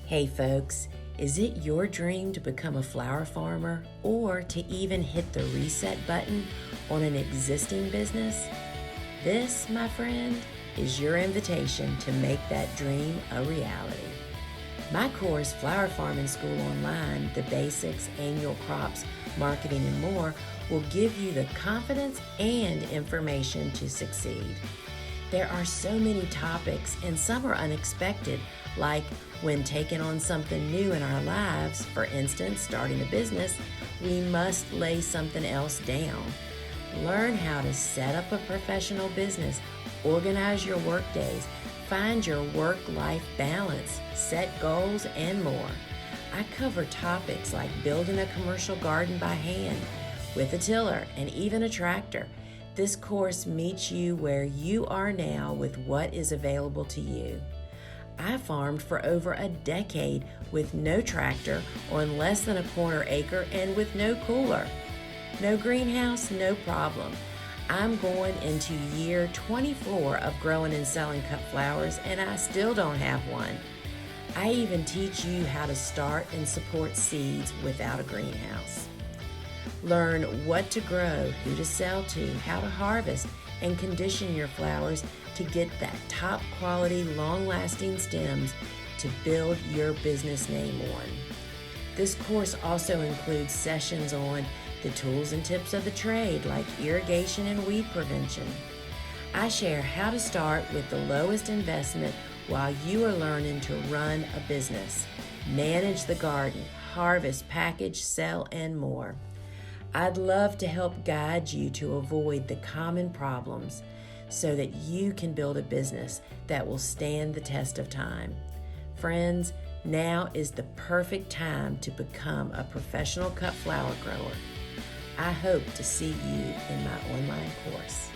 Hey folks, is it your dream to become a flower farmer or to even hit the reset button on an existing business? This, my friend, is your invitation to make that dream a reality. My course, Flower Farming School Online, The Basics, Annual Crops, Marketing, and More, will give you the confidence and information to succeed. There are so many topics, and some are unexpected, like when taking on something new in our lives, for instance, starting a business, we must lay something else down. Learn how to set up a professional business, organize your work days, find your work-life balance, set goals, and more. I cover topics like building a commercial garden by hand, with a tiller, and even a tractor. This course meets you where you are now with what is available to you. I farmed for over a decade with no tractor, on less than a quarter acre, and with no cooler. No greenhouse, no problem. I'm going into year 24 of growing and selling cut flowers, and I still don't have one. I even teach you how to start and support seeds without a greenhouse. Learn what to grow, who to sell to, how to harvest, and condition your flowers to get that top quality, long-lasting stems to build your business name on. This course also includes sessions on the tools and tips of the trade, like irrigation and weed prevention. I share how to start with the lowest investment while you are learning to run a business, manage the garden, harvest, package, sell, and more. I'd love to help guide you to avoid the common problems so that you can build a business that will stand the test of time. Friends, now is the perfect time to become a professional cut flower grower. I hope to see you in my online course.